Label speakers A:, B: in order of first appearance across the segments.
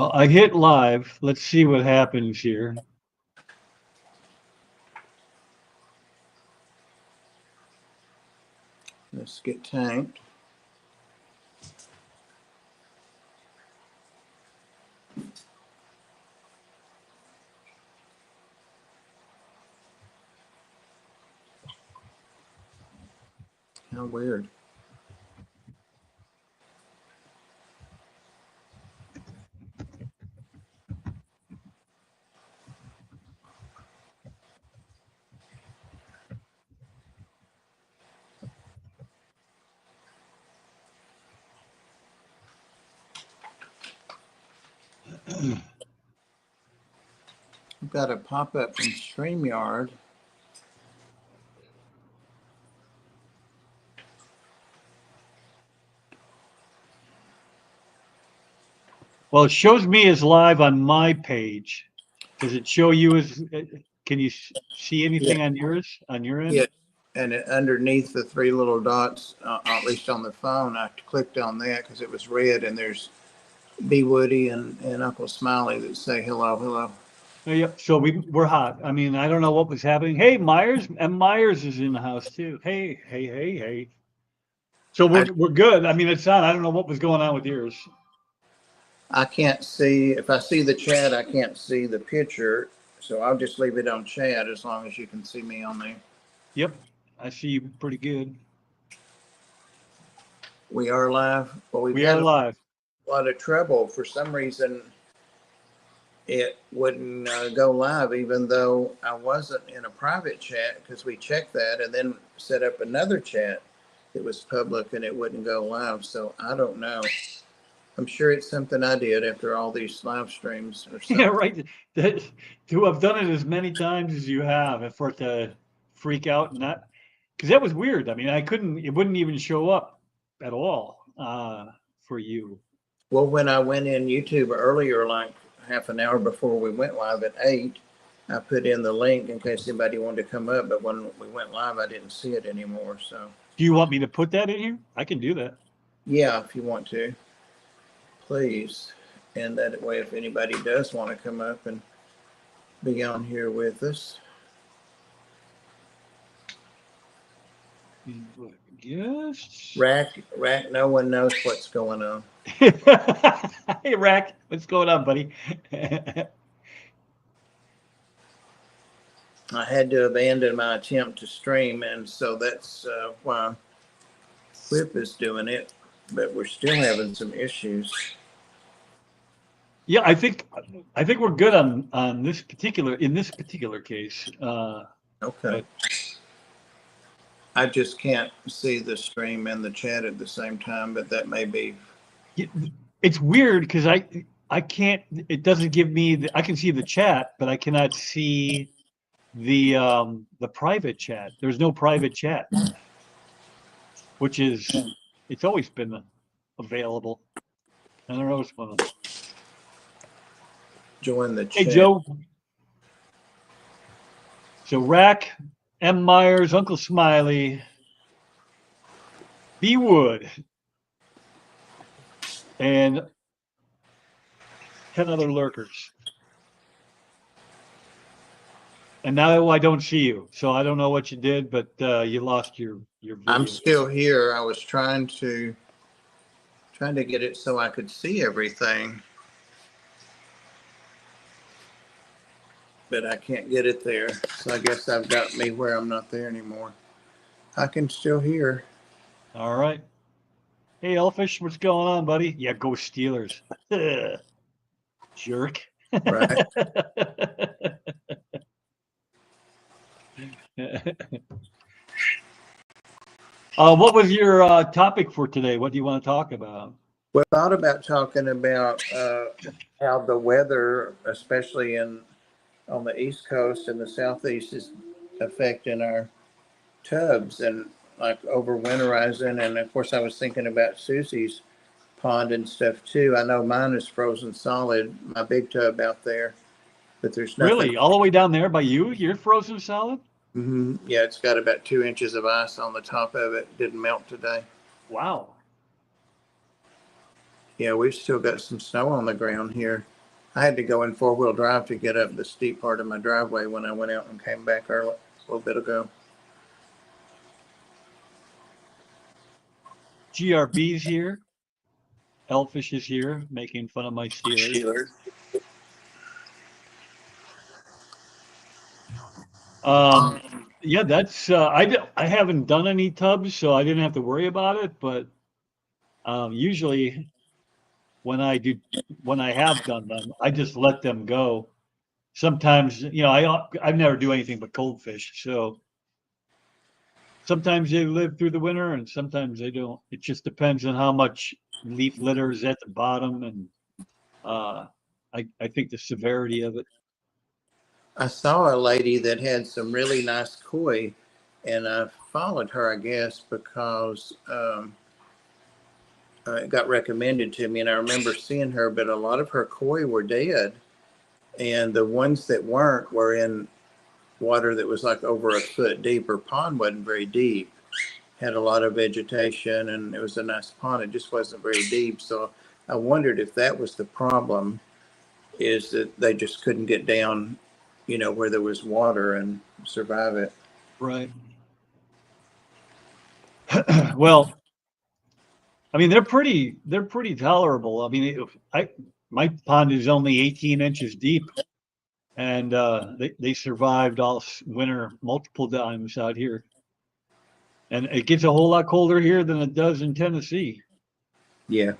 A: Well, I hit live. Let's see what happens here.
B: Let's get tanked. How weird. We've got a pop-up from StreamYard.
A: Well, it shows me as live on my page. Does it show you as? Can you see anything on yours on your end?
B: Yeah, and underneath the three little dots, at least on the phone, I clicked on that because it was red, and there's B. Woody and Uncle Smiley that say hello, hello.
A: Oh, yeah. So we're hot. I mean, I don't know what was happening. Hey, Myers and Myers is in the house too. Hey, hey, hey, hey. So we're good. I mean, it's on. I don't know what was going on with yours.
B: I can't see, if I see the chat, I can't see the picture. So I'll just leave it on chat as long as you can see me on there.
A: Yep, I see you pretty good.
B: We are live. Well, we've
A: We
B: had
A: are live.
B: a lot of trouble. For some reason, it wouldn't go live, even though I wasn't in a private chat, because we checked that and then set up another chat that was public and it wouldn't go live. So I don't know. I'm sure it's something I did after all these live streams or something.
A: Yeah, right. To have done it as many times as you have, and for it to freak out and not, because that was weird. I mean, I couldn't. It wouldn't even show up at all for you.
B: Well, when I went in YouTube earlier, like half an hour before we went live at 8, I put in the link in case anybody wanted to come up. But when we went live, I didn't see it anymore. So,
A: Do you want me to put that in here? I can do that.
B: yeah, if you want to, please. And that way, if anybody does want to come up and be on here with us.
A: Yes.
B: Rack, no one knows what's going on.
A: Hey, Rack, what's going on, buddy?
B: I had to abandon my attempt to stream, and so that's why Whip is doing it. But we're still having some issues.
A: Yeah, I think we're good on this particular case.
B: Okay. I just can't see the stream and the chat at the same time, but that may be.
A: It's weird because I can't. It doesn't give me. I can see the chat, but I cannot see the private chat. There's no private chat, which is it's always been available. I don't know what's going on.
B: Join the chat.
A: Hey, Joe. So Rack, M. Myers, Uncle Smiley, B. Wood, and 10 other lurkers. And now I don't see you, so I don't know what you did, but you lost your video.
B: I'm still here. I was trying to get it so I could see everything, but I can't get it there. So I guess I've got me where I'm not there anymore. I can still hear.
A: All right. Hey, Elfish, what's going on, buddy? Yeah, go Steelers. Jerk.
B: Right.
A: What was your topic for today? What do you want to talk about?
B: Well, I thought about talking about how the weather, especially on the East Coast and the Southeast, is affecting our tubs and like overwinterizing. And of course, I was thinking about Susie's pond and stuff too. I know mine is frozen solid, my big tub out there, but there's nothing.
A: Really? All the way down there by you? You're frozen solid?
B: Mm-hmm. Yeah, it's got about 2 inches of ice on the top of it. Didn't melt today.
A: Wow.
B: Yeah, we've still got some snow on the ground here. I had to go in four-wheel drive to get up the steep part of my driveway when I went out and came back early, a little bit ago.
A: GRB's here. Elfish is here making fun of my Steelers. Yeah, that's I haven't done any tubs, so I didn't have to worry about it. But usually when I have done them, I just let them go. Sometimes, I never do anything but cold fish, so sometimes they live through the winter and sometimes they don't. It just depends on how much leaf litter is at the bottom and I think the severity of it.
B: I saw a lady that had some really nice koi, and I followed her, I guess, because it got recommended to me, and I remember seeing her, but a lot of her koi were dead, and the ones that weren't were in water that was like over a foot deep. Her pond wasn't very deep, had a lot of vegetation, and it was a nice pond. It just wasn't very deep. So I wondered if that was the problem, is that they just couldn't get down, where there was water and survive it.
A: Right. Well, I mean, they're pretty tolerable. I mean, my pond is only 18 inches deep, and they survived all winter multiple times out here. And it gets a whole lot colder here than it does in Tennessee.
B: Yeah.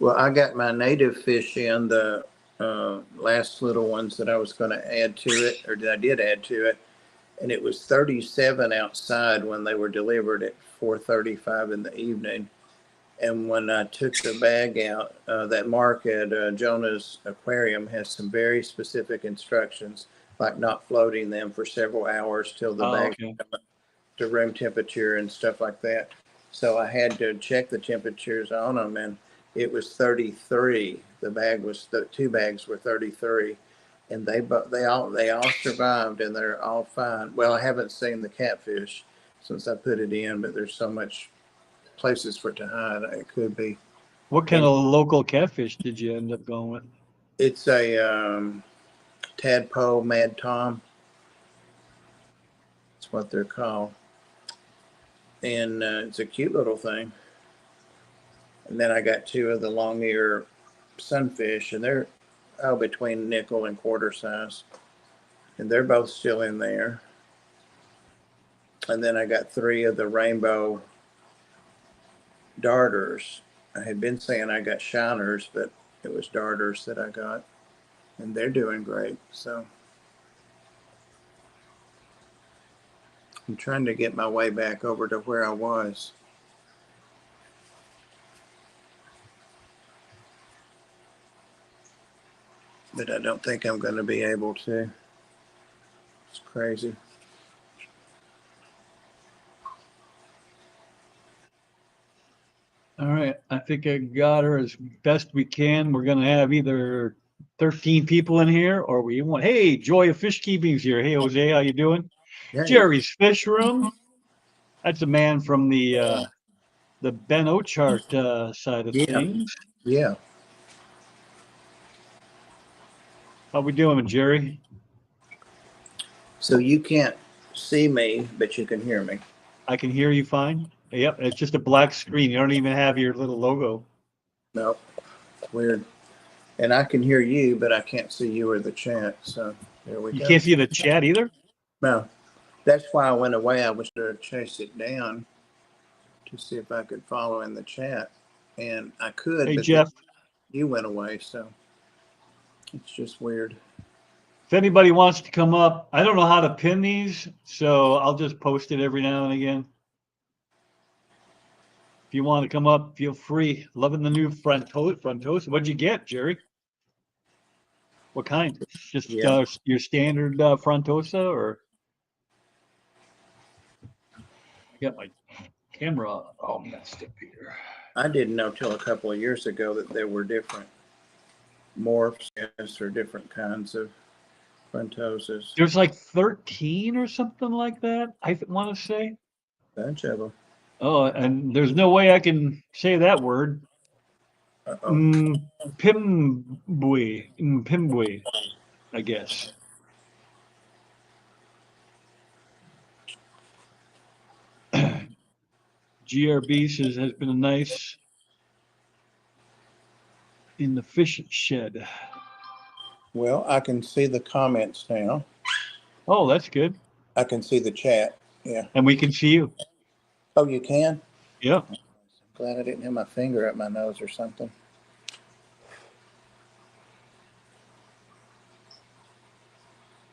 B: Well, I got my native fish in, the last little ones that I was going to add to it, or that I did add to it, and it was 37 outside when they were delivered at 4:35 in the evening. And when I took the bag out, that mark at Jonah's Aquarium has some very specific instructions, like not floating them for several hours till the bag
A: Okay.
B: to room temperature and stuff like that. So I had to check the temperatures on them, and it was 33. The two bags were 33, and they all survived, and they're all fine. Well, I haven't seen the catfish since I put it in, but there's so much places for it to hide. It could be.
A: What kind of local catfish did you end up going with?
B: It's a tadpole Mad Tom. That's what they're called, and it's a cute little thing. And then I got two of the long ear sunfish, and they're between nickel and quarter size, and they're both still in there. And then I got three of the rainbow darters. I had been saying I got shiners, but it was darters that I got, and they're doing great. So I'm trying to get my way back over to where I was. But I don't think I'm going to be able to. It's crazy.
A: All right. I think I got her as best we can. We're going to have either 13 people in here or we want, hey, Joy of Fish Keeping's here. Hey, Jose, how you doing?
B: Yeah.
A: Jerry's Fish Room. That's a man from the Ben Ochart side of things.
B: Yeah.
A: How we doing, Jerry?
B: So you can't see me, but you can hear me.
A: I can hear you fine. Yep, it's just a black screen. You don't even have your little logo.
B: No, weird. And I can hear you, but I can't see you or the chat. So there we go.
A: You can't see the chat either?
B: No, that's why I went away. I was going to chase it down to see if I could follow in the chat, and I could.
A: Hey,
B: but
A: Jeff.
B: You went away, so it's just weird.
A: If anybody wants to come up, I don't know how to pin these, so I'll just post it every now and again. If you want to come up, feel free. Loving the new Frontosa. What'd you get, Jerry? What kind? Just your standard Frontosa, or? I got my camera all messed up here.
B: I didn't know till a couple of years ago that there were different morphs or different kinds of Frontosas.
A: There's like 13 or something like that, I want to say.
B: Bunch of them.
A: Oh, and there's no way I can say that word.
B: Uh-oh.
A: Pimbui, I guess. GRB says has been a nice in the fish shed.
B: Well, I can see the comments now.
A: Oh, that's good.
B: I can see the chat. Yeah.
A: And we can see you.
B: Oh, you can?
A: Yeah.
B: Glad I didn't have my finger up my nose or something.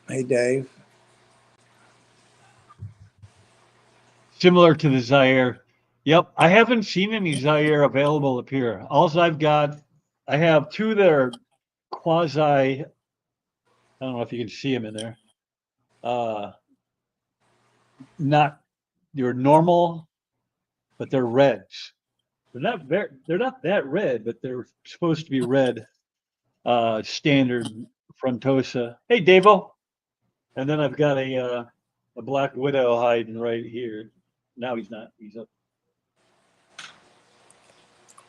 B: Hey, Dave.
A: Similar to the Zaire. Yep. I haven't seen any Zaire available up here. Also, I have two that are quasi, I don't know if you can see them in there. Not your normal, but they're reds. They're not that red, but they're supposed to be red. Standard Frontosa. Hey, Davo. And then I've got a Black Widow hiding right here. Now he's not. He's up.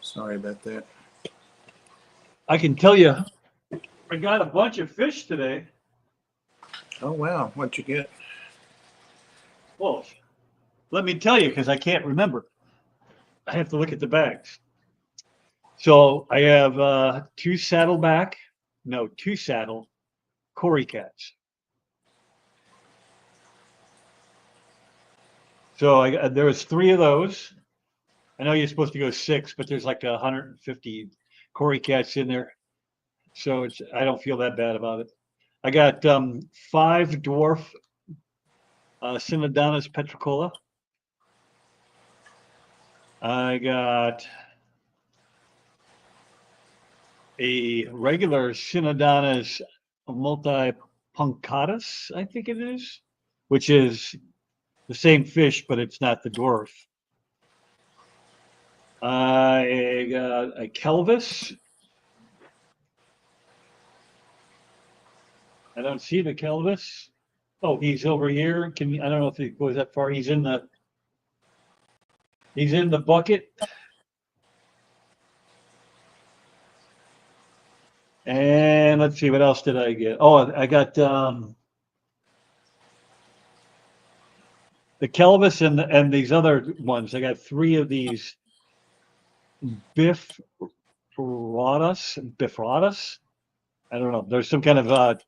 B: Sorry about that.
A: I can tell you, I got a bunch of fish today.
B: Oh, wow. What'd you get?
A: Well, let me tell you, because I can't remember. I have to look at the bags. So I have two saddle Cory cats. So there was 3 of those. I know you're supposed to go 6, but there's like 150 Cory cats in there. So I don't feel that bad about it. I got 5 dwarf Synodontis petricola. I got a regular Synodontis multipunctatus, I think it is, which is the same fish, but it's not the dwarf. I got a Kelvis. I don't see the Kelvis. Oh, he's over here. I don't know if he goes that far. He's in the bucket. And let's see, what else did I get? Oh, I got the Kelvis and these other ones. I got 3 of these Bifrotus. I don't know. There's some kind of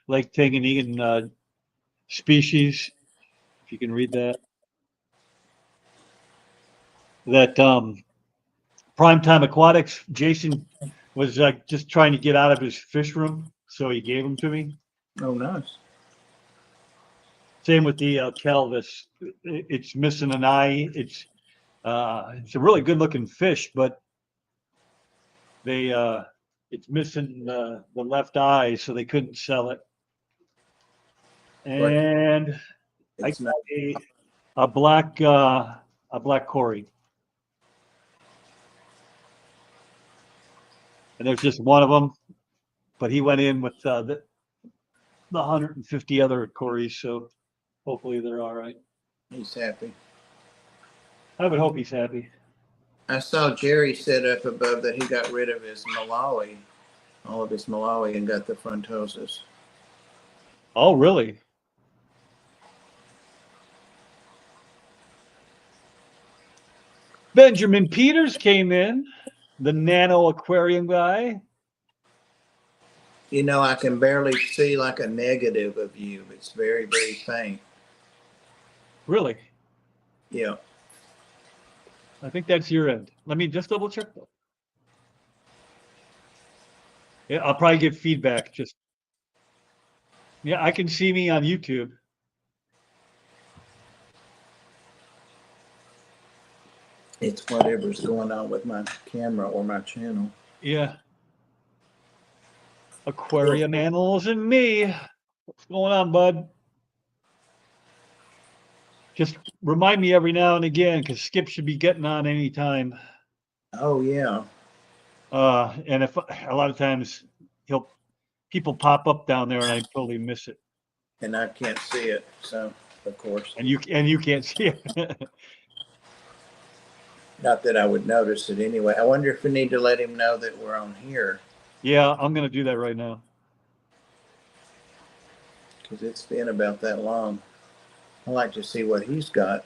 A: Lake Tanganyikan species, if you can read that. That Primetime Aquatics, Jason was just trying to get out of his fish room, so he gave them to me.
B: Oh, nice.
A: Same with the Kelvis. It's missing an eye. It's a really good looking fish, but it's missing the left eye, so they couldn't sell it. And I got a black Cory. And there's just one of them, but he went in with the 150 other Corys, so hopefully they're all right.
B: He's happy.
A: I would hope he's happy.
B: I saw Jerry set up above that he got rid of his Malawi, all of his Malawi, and got the Frontosis.
A: Oh, really? Benjamin Peters came in, the nano aquarium guy.
B: You know, I can barely see like a negative of you. It's very, very faint.
A: Really?
B: Yeah.
A: I think that's your end. Let me just double check though. Yeah, I'll probably get feedback. Yeah, I can see me on YouTube.
B: It's whatever's going on with my camera or my channel.
A: Yeah. Aquarium animals and me. What's going on, bud? Just remind me every now and again, because Skip should be getting on anytime.
B: Oh, yeah.
A: And if a lot of times people pop up down there and I totally miss it.
B: And I can't see it, so of course.
A: And you can't see it.
B: Not that I would notice it anyway. I wonder if we need to let him know that we're on here,
A: Yeah, I'm gonna do that right now.
B: because it's been about that long. I'd like to see what he's got.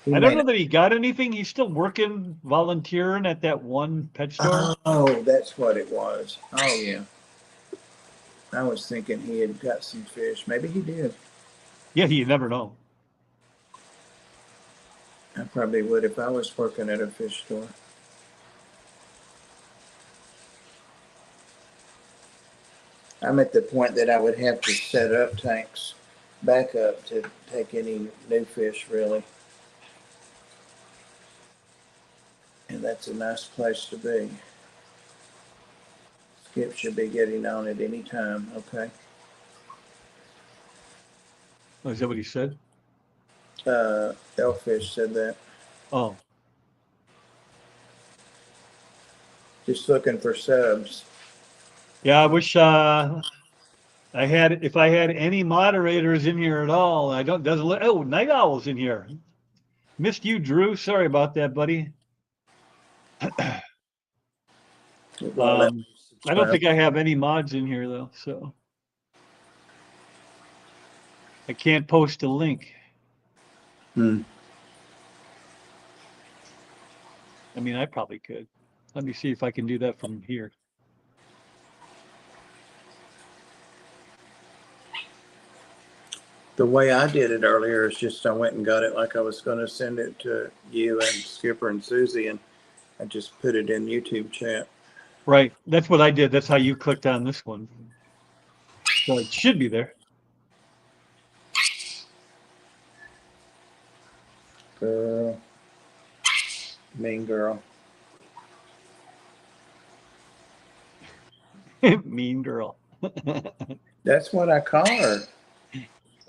B: He
A: I don't
B: may
A: know
B: not.
A: that he got anything. He's still working, volunteering at that one pet store.
B: Oh, that's what it was. Oh, yeah. I was thinking he had got some fish. Maybe he did.
A: Yeah, you never know.
B: I probably would if I was working at a fish store. I'm at the point that I would have to set up tanks back up to take any new fish, really. And that's a nice place to be. Skip should be getting on at any time. Okay.
A: Oh, is that what he said?
B: Elfish said that.
A: Oh,
B: Just looking for subs.
A: yeah. I wish I had. If I had any moderators in here at all, I don't. Doesn't look. Oh, Night Owl's in here. Missed you, Drew. Sorry about that, buddy.
B: It won't let me
A: I don't
B: subscribe.
A: think I have any mods in here though, so I can't post a link.
B: Hmm.
A: I mean, I probably could. Let me see if I can do that from here.
B: The way I did it earlier is just I went and got it like I was going to send it to you and Skipper and Susie, and I just put it in YouTube chat.
A: Right. That's what I did. That's how you clicked on this one. So it should be there.
B: Girl. Mean girl.
A: Mean girl.
B: That's what I call her.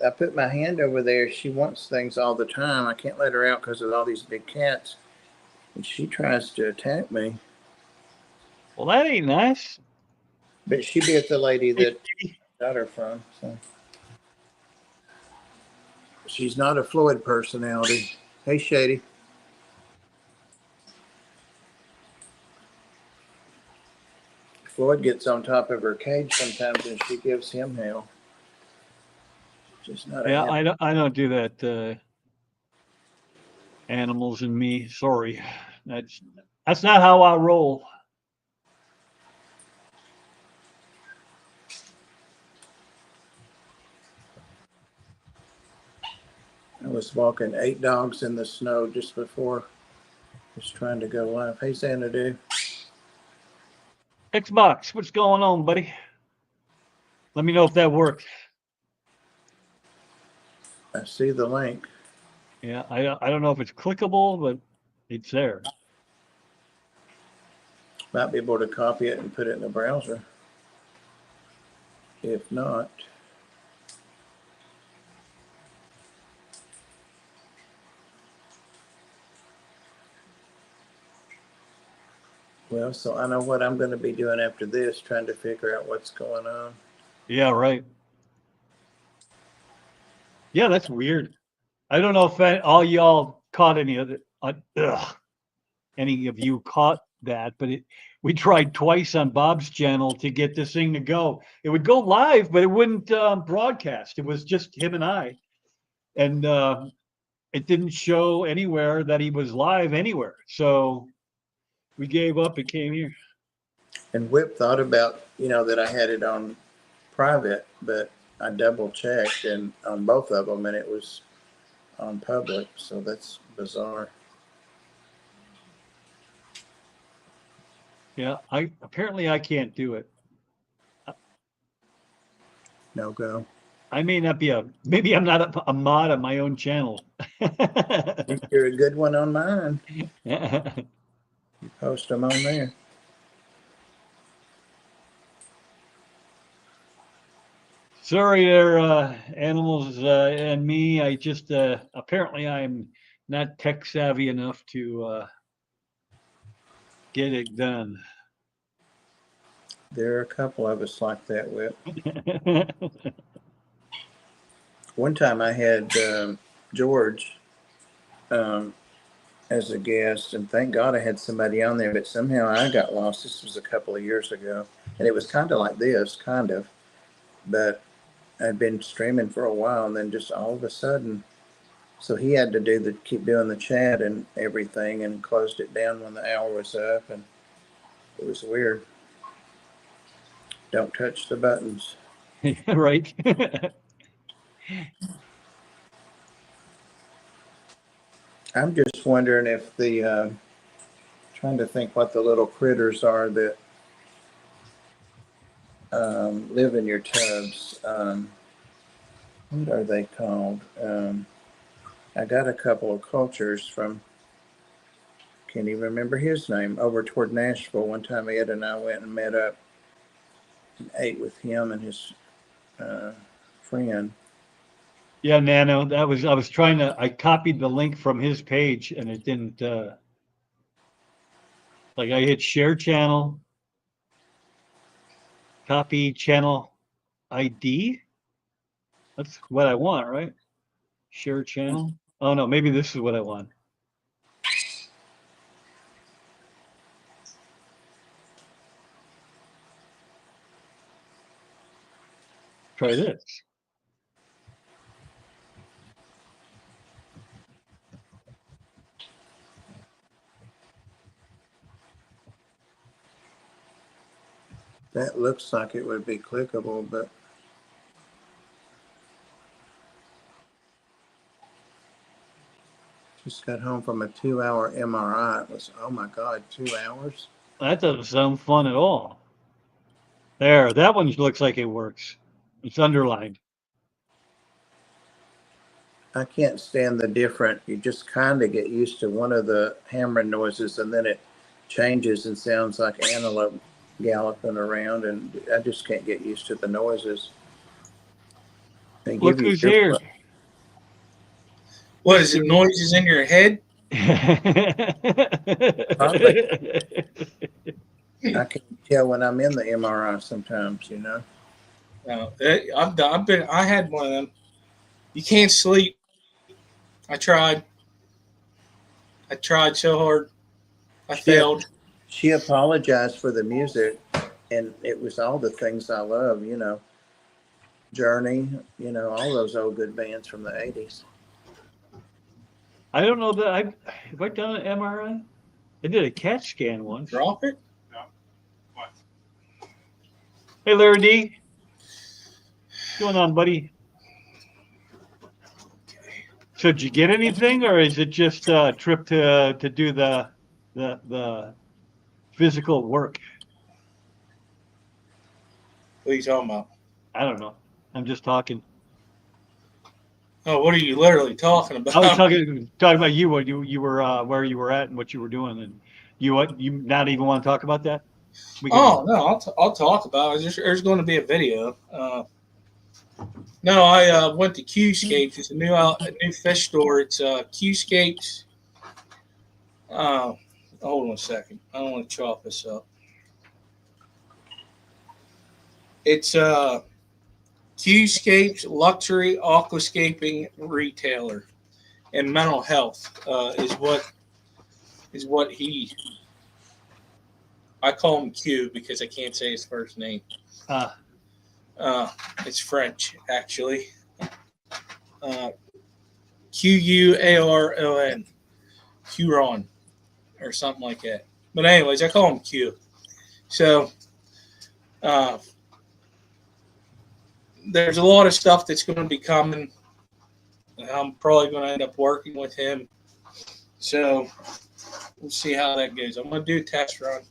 B: I put my hand over there. She wants things all the time. I can't let her out because of all these big cats. And she tries to attack me.
A: Well, that ain't nice.
B: But she bit the lady that got her from. So she's not a Floyd personality. Hey, Shady. Floyd gets on top of her cage sometimes and she gives him hell. Just not a
A: Yeah,
B: hell.
A: I don't do that. Animals and me. Sorry. That's not how I roll.
B: I was walking 8 dogs in the snow just before I was trying to go live. Hey, Xanadu.
A: Xbox, what's going on, buddy? Let me know if that works.
B: I see the link.
A: Yeah, I don't know if it's clickable, but it's there.
B: Might be able to copy it and put it in the browser. If not, well, so I know what I'm going to be doing after this, trying to figure out what's going on.
A: Yeah, right. Yeah, that's weird. I don't know if all y'all caught any of it. Any of you caught that, but we tried twice on Bob's channel to get this thing to go. It would go live, but it wouldn't broadcast. It was just him and I, and it didn't show anywhere that he was live anywhere. So we gave up and came here.
B: And Whip thought about, that I had it on private, but I double checked and on both of them and it was on public. So that's bizarre.
A: Yeah, apparently I can't do it.
B: No go.
A: I may not be maybe I'm not a mod on my own channel.
B: You're a good one on mine. You post them on there.
A: Sorry there, animals and me. I just apparently I'm not tech savvy enough to get it done.
B: There are a couple of us like that, Whip. One time I had George as a guest, and thank God I had somebody on there, but somehow I got lost. This was a couple of years ago, and it was kind of like this, kind of, but I'd been streaming for a while, and then just all of a sudden, so he had to keep doing the chat and everything, and closed it down when the hour was up, and it was weird. Don't touch the buttons.
A: Right.
B: I'm just wondering if trying to think what the little critters are that live in your tubs. What are they called? I got a couple of cultures from, can't even remember his name, over toward Nashville. One time Ed and I went and met up and ate with him and his friend.
A: Yeah, Nano, I was trying to, I copied the link from his page and it didn't, like I hit share channel, copy channel ID. That's what I want, right? Share channel. Oh no, maybe this is what I want. Try this.
B: That looks like it would be clickable, but just got home from a 2-hour MRI. It was, oh my God, 2 hours?
A: That doesn't sound fun at all. There, that one looks like it works. It's underlined.
B: I can't stand the different, you just kind of get used to one of the hammering noises and then it changes and sounds like antelope galloping around, and I just can't get used to the noises. They
A: Look
B: give you
A: who's here.
C: What is it? Noises in your head?
B: I can tell when I'm in the MRI sometimes, you know.
C: No, I had one of them. You can't sleep. I tried so hard. I failed.
B: She apologized for the music, and it was all the things I love, you know. Journey, you know, all those old good bands from the 80s.
A: I don't know that have I done an MRI? I did a CAT scan once.
C: Drop it?
D: No. What?
A: Hey, Larry D. What's going on, buddy? So did you get anything, or is it just a trip to do the physical work?
C: What are you talking about?
A: I don't know. I'm just talking.
C: Oh, what are you literally talking about?
A: I was talking about you, what you were where you were at and what you were doing, and you not even want to talk about that?
C: Oh no, I'll talk about it. There's going to be a video. No, I went to Qscapes. It's a new fish store. It's Qscapes. Hold on a second. I don't want to chop this up. It's Qscapes Luxury Aquascaping Retailer, and mental health is what he. I call him Q because I can't say his first name. It's French, actually. Quaron, Quron, or something like that. But anyways, I call him Q. So there's a lot of stuff that's going to be coming. I'm probably going to end up working with him. So we'll see how that goes. I'm going to do a test run.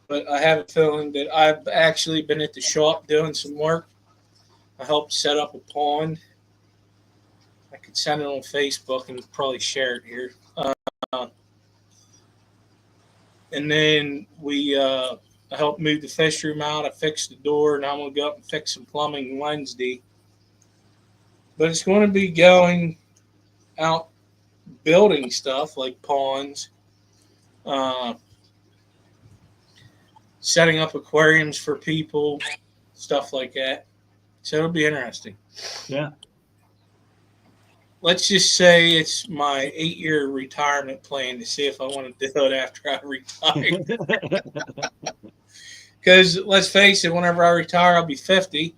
C: But I have a feeling that I've actually been at the shop doing some work. I helped set up a pond. I could send it on Facebook and probably share it here. And then I helped move the fish room out. I fixed the door, and I'm going to go up and fix some plumbing Wednesday. But it's going to be going out building stuff like ponds, setting up aquariums for people, stuff like that. So it'll be interesting.
A: Yeah.
C: let's just say it's my 8-year retirement plan to see if I want to do it after I retire. Because let's face it, whenever I retire, I'll be 50.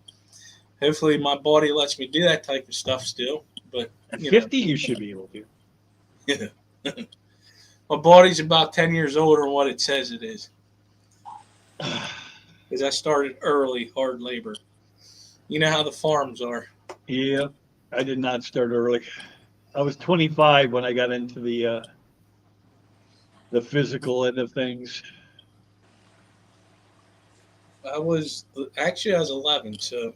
C: Hopefully, my body lets me do that type of stuff still. But
A: At 50, you should be able to.
C: my body's about 10 years older than what it says it is. Because I started early, hard labor. You know how the farms are.
A: Yeah, I did not start early. I was 25 when I got into the physical end of things.
C: I was 11, so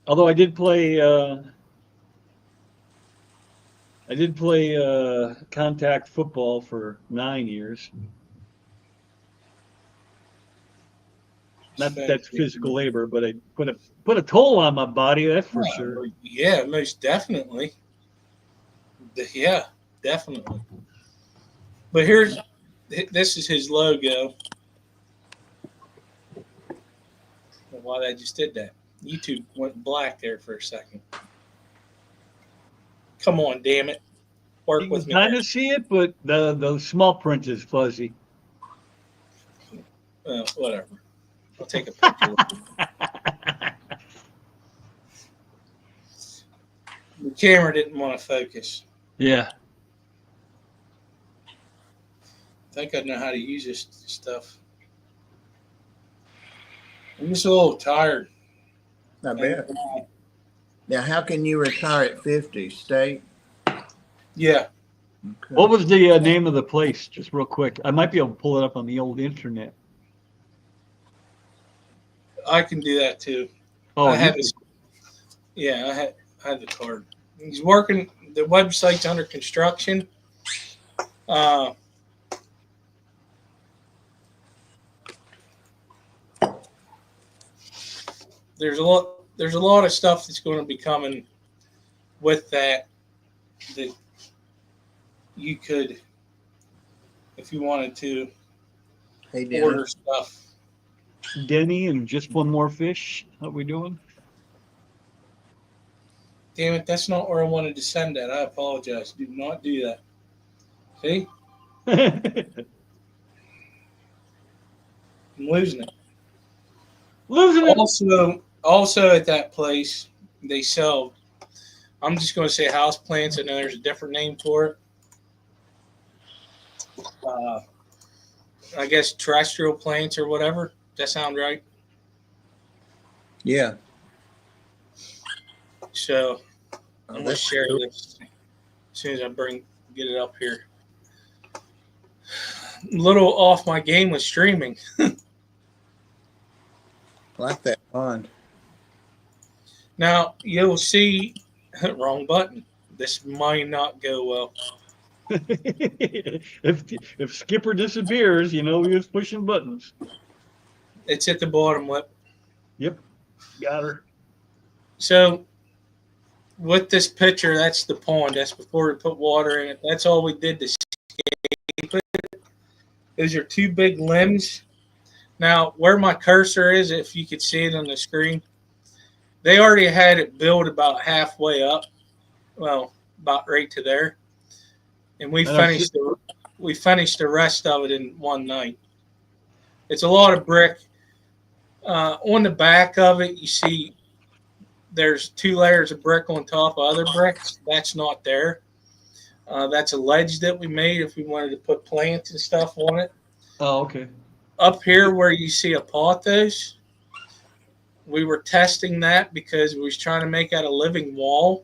A: Although I did play contact football for 9 years. Not that that's physical labor, but it put a toll on my body. That's for sure.
C: Yeah, most definitely. Yeah, definitely. But this is his logo. Why I just did that? YouTube went black there for a second. Come on, damn it! Work
A: You
C: with
A: can
C: me.
A: kind of see it, but the small print is fuzzy.
C: Whatever. I'll take a picture. The camera didn't want to focus.
A: Yeah.
C: I think I know how to use this stuff. I'm just a little tired.
B: I bet. Now, how can you retire at 50? State?
C: Yeah.
B: Okay.
A: What was the name of the place? Just real quick. I might be able to pull it up on the old internet.
C: I can do that too.
A: Oh,
C: I had the card. He's working. The website's under construction. There's a lot of stuff that's going to be coming with that you could, if you wanted to,
B: Hey, Dennis.
C: order stuff.
A: Denny and just one more fish. How we doing?
C: Damn it, that's not where I wanted to send that. I apologize. Do not do that. See? I'm losing it.
A: Losing it.
C: Also at that place, they sell, I'm just going to say house plants, and then there's a different name for it. I guess terrestrial plants or whatever. Does that sound right?
B: Yeah.
C: So I'm going to
B: That's
C: share
B: cool.
C: this as soon as I get it up here. A little off my game with streaming.
B: Like that pond.
C: Now you'll see, wrong button. This might not go well.
A: if Skipper disappears, he was pushing buttons.
C: It's at the bottom lip.
A: Yep, got her.
C: So with this picture, that's the pond. That's before we put water in it. That's all we did to scape it. Those are two big limbs. Now, where my cursor is, if you could see it on the screen, they already had it built about halfway up. Well, about right to there. And we finished the rest of it in one night. It's a lot of brick. On the back of it, you see there's 2 layers of brick on top of other bricks. That's not there. That's a ledge that we made if we wanted to put plants and stuff on it.
A: Oh, okay.
C: Up here where you see a pothos, we were testing that because we was trying to make out a living wall.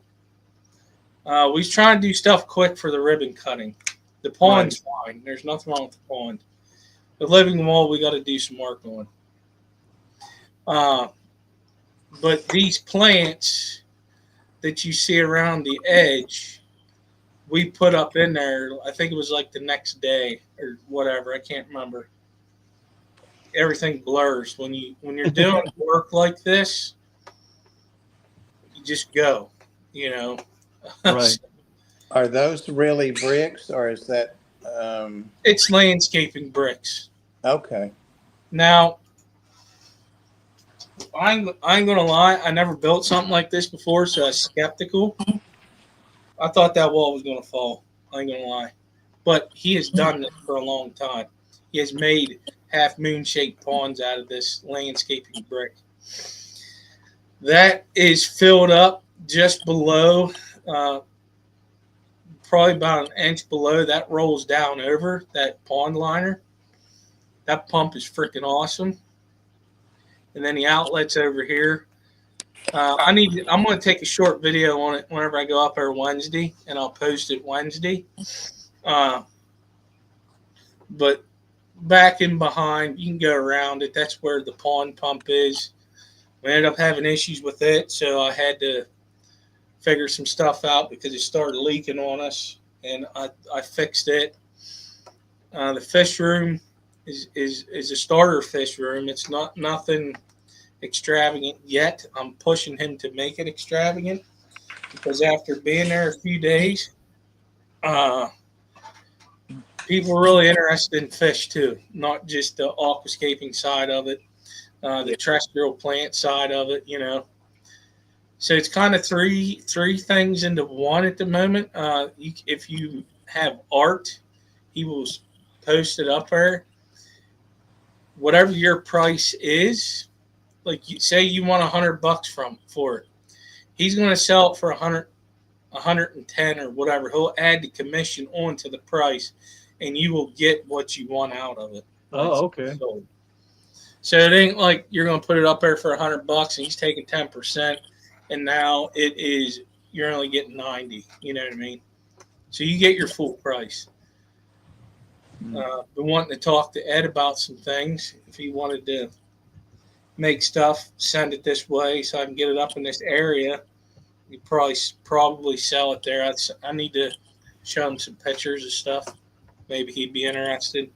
C: We was trying to do stuff quick for the ribbon cutting. The pond's fine. There's nothing wrong with the pond. The living wall, we got to do some work on. But these plants that you see around the edge, we put up in there. I think it was like the next day or whatever. I can't remember. Everything blurs when you're doing work like this. You just go,
A: Right.
B: Are those really bricks, or is that
C: It's landscaping bricks.
B: okay?
C: Now, I ain't gonna lie. I never built something like this before, so I was skeptical. I thought that wall was going to fall. I ain't going to lie. But he has done this for a long time. He has made half moon shaped ponds out of this landscaping brick. That is filled up just below, probably about an inch below. That rolls down over that pond liner. That pump is freaking awesome. And then the outlet's over here. I'm going to take a short video on it whenever I go up there Wednesday, and I'll post it Wednesday. But back and behind, you can go around it. That's where the pond pump is. We ended up having issues with it, so I had to figure some stuff out because it started leaking on us, and I fixed it. The fish room is a starter fish room. It's not nothing extravagant yet. I'm pushing him to make it extravagant because after being there a few days, people are really interested in fish too, not just the aquascaping side of it, the terrestrial plant side of it, you know. So it's kind of three things into one at the moment. If you have art, he will post it up there. Whatever your price is, like you say you want $100 for it, he's going to sell it for 110 or whatever. He'll add the commission onto the price, and you will get what you want out of it.
A: Oh, okay.
C: So it ain't like you're going to put it up there for $100 and he's taking 10%, and now you're only getting 90. You know what I mean? So you get your full price. Been wanting to talk to Ed about some things. If he wanted to make stuff, send it this way so I can get it up in this area. You probably sell it there. I need to show him some pictures of stuff. Maybe he'd be interested.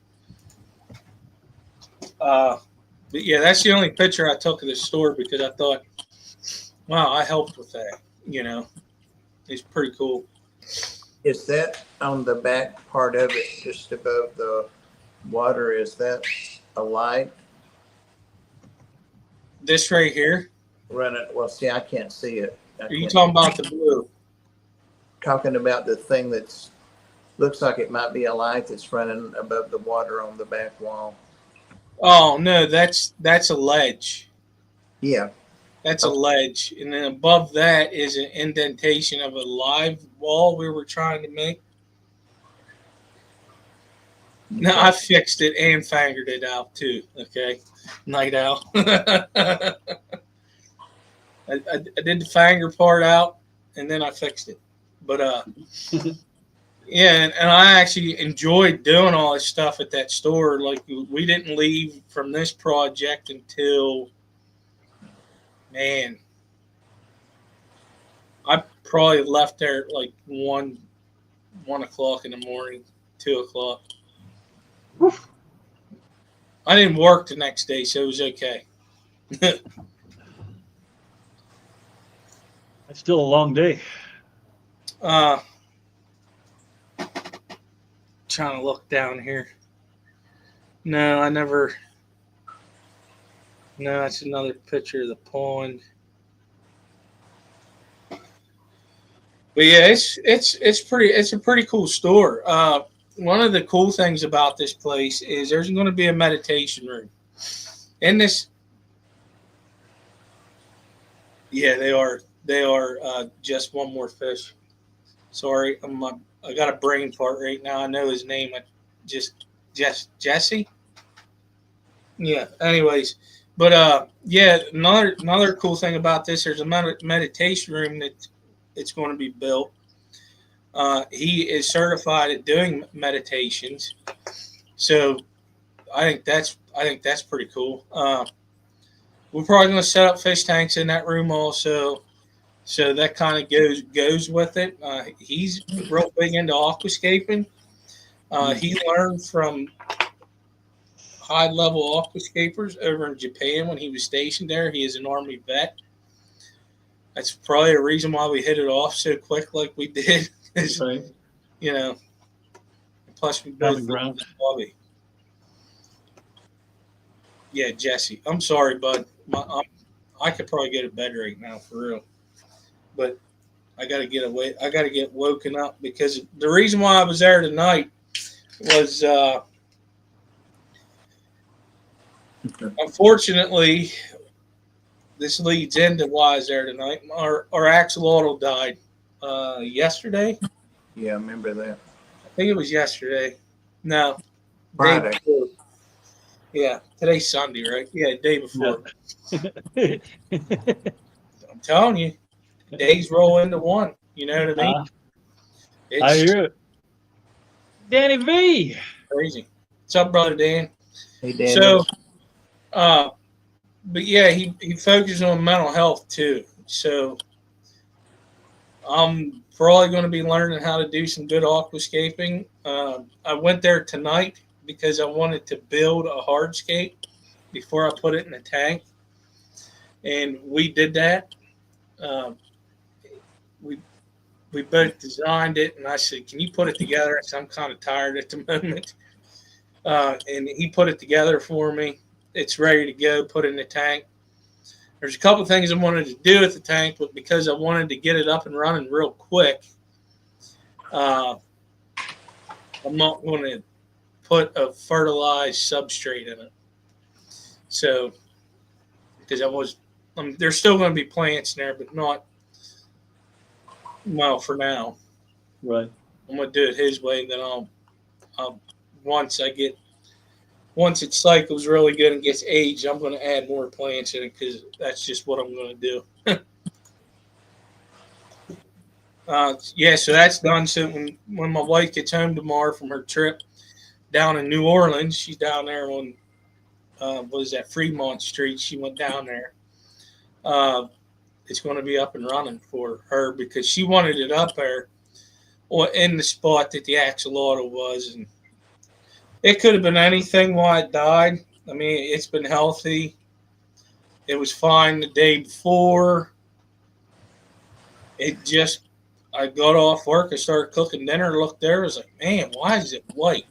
C: But yeah, that's the only picture I took of the store because I thought, wow, I helped with that. You know, it's pretty cool.
B: Is that on the back part of it, just above the water? Is that a light
C: This right here.
B: running? Well, see, I can't see it.
C: Are you talking about the blue?
B: Talking about the thing that's looks like it might be a light that's running above the water on the back wall.
C: Oh no, that's a ledge.
B: Yeah.
C: That's a ledge, and then above that is an indentation of a live wall we were trying to make. No, I fixed it and fingered it out too. Okay, night owl. I did the finger part out, and then I fixed it. But yeah, and I actually enjoyed doing all this stuff at that store. Like we didn't leave from this project until, man, I probably left there at like 1 o'clock in the morning, 2 o'clock.
A: Oof.
C: I didn't work the next day, so it was okay.
A: That's still a long day.
C: Trying to look down here. No, I never. No, that's another picture of the pond. But yeah, it's a pretty cool store. One of the cool things about this place is there's going to be a meditation room in this. Yeah, they are just one more fish. Sorry, I got a brain fart right now. I know his name. Jesse. Yeah. Anyways, but yeah, another cool thing about this, there's a meditation room that it's going to be built. He is certified at doing meditations, so I think that's pretty cool. We're probably going to set up fish tanks in that room also, so that kind of goes with it. He's real big into aquascaping. He learned from high-level aquascapers over in Japan when he was stationed there. He is an Army vet. That's probably a reason why we hit it off so quick like we did.
A: Right.
C: You know, plus we both
A: Ground.
C: hobby. Yeah, Jesse. I'm sorry, bud. I could probably go to bed right now for real. But I got to get away. I got to get woken up because the reason why I was there tonight was unfortunately this leads into why I was there tonight. Our axolotl died yesterday.
B: Yeah, I remember that.
C: I think it was yesterday. No,
B: Friday.
C: day before. Yeah, today's Sunday, right? Yeah, day before. I'm telling you, days roll into one. You know what I mean?
A: I
C: It's
A: hear it. Danny V.
C: crazy. What's up, brother Dan?
B: Hey, Daniel.
C: So, but yeah, he focuses on mental health too. So, I'm probably going to be learning how to do some good aquascaping. I went there tonight because I wanted to build a hardscape before I put it in the tank, and we did that. We both designed it, and I said, "Can you put it together?" I said, "I'm kind of tired at the moment," and he put it together for me. It's ready to go. Put in the tank. There's a couple things I wanted to do with the tank, but because I wanted to get it up and running real quick, I'm not going to put a fertilized substrate in it. So, because there's still going to be plants in there, but not, well, for now.
A: Right.
C: I'm going to do it his way. Then I'll once it cycles really good and gets aged, I'm going to add more plants in it because that's just what I'm going to do. Yeah, so that's done. So when my wife gets home tomorrow from her trip down in New Orleans, she's down there on what is that, Fremont Street. She went down there. It's going to be up and running for her because she wanted it up there or in the spot that the axolotl was, and it could have been anything why it died. I mean, it's been healthy. It was fine the day before. I got off work. I started cooking dinner. Looked there. I was like, man, why is it white?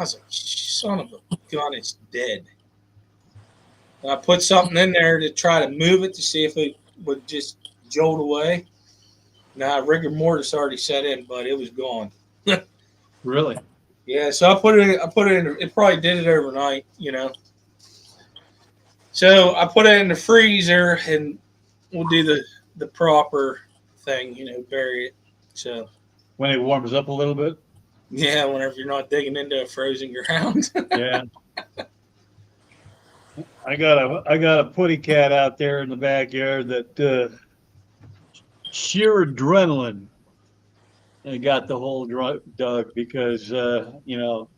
C: I was like, son of a gun, it's dead. And I put something in there to try to move it to see if it would just jolt away. Now, rigor mortis already set in, but it was gone.
A: Really?
C: Yeah, so I put it in. It probably did it overnight, you know. So I put it in the freezer, and we'll do the proper thing, you know, bury it. So
A: When it warms up a little bit?
C: yeah, whenever you're not digging into a frozen ground.
A: Yeah. I got a putty cat out there in the backyard that sheer adrenaline and got the whole dug because you know,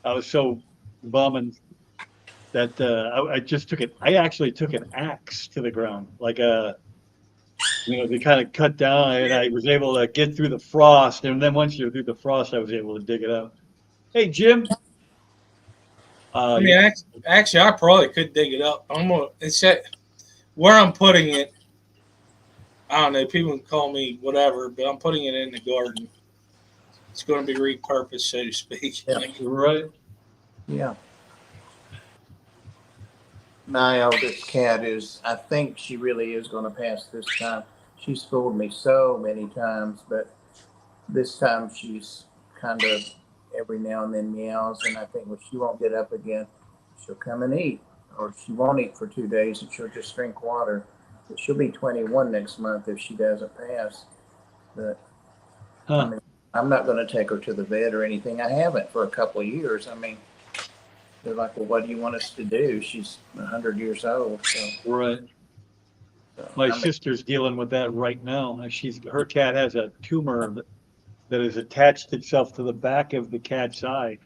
A: I was so bumming that I just took it. I actually took an axe to the ground, like you know, they kind of cut down, and I was able to get through the frost. And then once you're through the frost, I was able to dig it out. Hey, Jim.
C: I mean, actually, I probably could dig it up. It's where I'm putting it. I don't know. People can call me whatever, but I'm putting it in the garden. It's going to be repurposed, so to speak.
B: Yeah.
A: Right.
B: Yeah. My eldest cat I think she really is going to pass this time. She's fooled me so many times, but this time she's kind of every now and then meows, and I think, well, she won't get up again. She'll come and eat, or she won't eat for 2 days, and she'll just drink water. But she'll be 21 next month if she doesn't pass. But I mean, I'm not going to take her to the vet or anything. I haven't for a couple of years. I mean, they're like, well, what do you want us to do? She's 100 years old. So,
A: Right. My sister's dealing with that right now. Her cat has a tumor that has attached itself to the back of the cat's eye,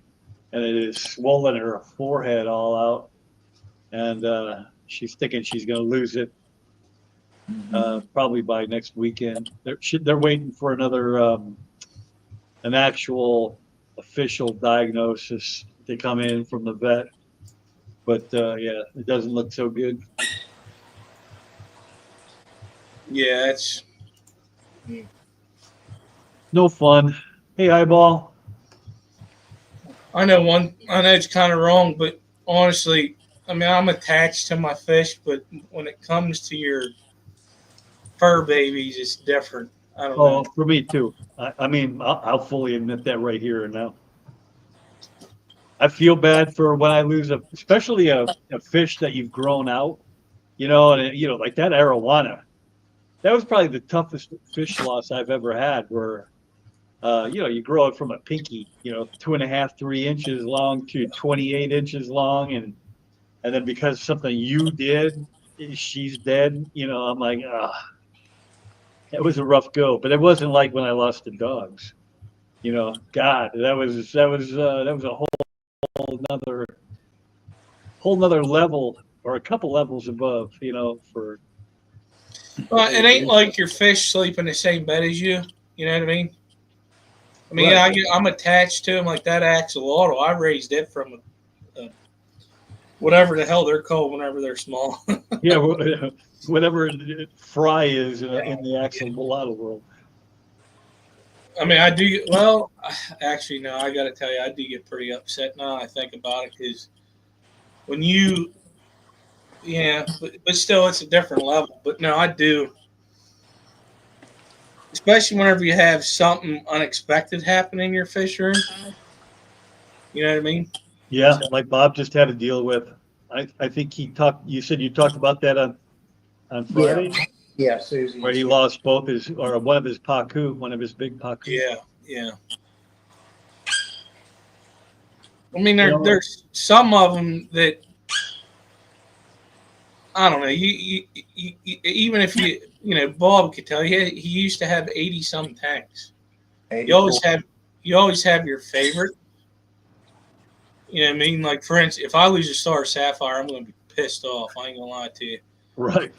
A: and it is swollen her forehead all out. And she's thinking she's going to lose it probably by next weekend. They're waiting for another an actual official diagnosis to come in from the vet, but yeah, it doesn't look so good.
C: Yeah, it's
A: No fun. Hey, Eyeball.
C: I know it's kind of wrong, but honestly, I mean, I'm attached to my fish, but when it comes to your fur babies, it's different. I don't
A: Oh,
C: know.
A: for me too. I mean, I'll fully admit that right here and now. I feel bad for when I lose especially a fish that you've grown out, like that arowana. That was probably the toughest fish loss I've ever had where, you grow it from a pinky, 2.5, 3 inches long to 28 inches long. And then because something you did, she's dead, I'm like, it was a rough go, but it wasn't like when I lost the dogs. God, that was a whole nother level or a couple levels above,
C: Well, it ain't like your fish sleep in the same bed as you. You know what I mean? I mean,
A: Right.
C: I'm attached to him like that axolotl. I raised it from whatever the hell they're called whenever they're small.
A: Yeah, whatever fry is in the axolotl world.
C: I mean, I do. Well, actually, no. I got to tell you, I do get pretty upset now. I think about it because when you, yeah, but still, it's a different level. But no, I do. Especially whenever you have something unexpected happen in your fish room. You know what I mean?
A: Yeah,
C: So,
A: like Bob just had to deal with. I think you said you talked about that on
B: Yeah,
A: Friday,
B: yeah, Susie.
A: where he lost one of his paku, one of his big paku.
C: yeah, yeah. I mean,
A: You know,
C: there's some of them that I don't know. Even if Bob could tell you, he used to have 80 some tanks. You
B: 84.
C: always have your favorite. You know what I mean? Like for instance, if I lose a star sapphire, I'm going to be pissed off. I ain't gonna lie to you.
A: right.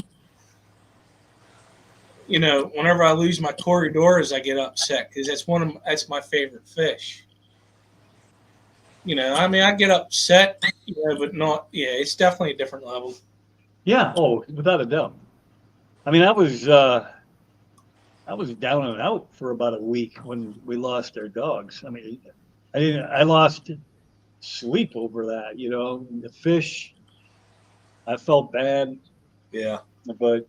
C: Whenever I lose my corridoras, I get upset because that's my favorite fish. I mean, I get upset, but not. Yeah, it's definitely a different level.
A: Yeah. Oh, without a doubt. I mean, I was down and out for about a week when we lost our dogs. I mean, I lost sleep over that. The fish. I felt bad,
C: Yeah,
A: but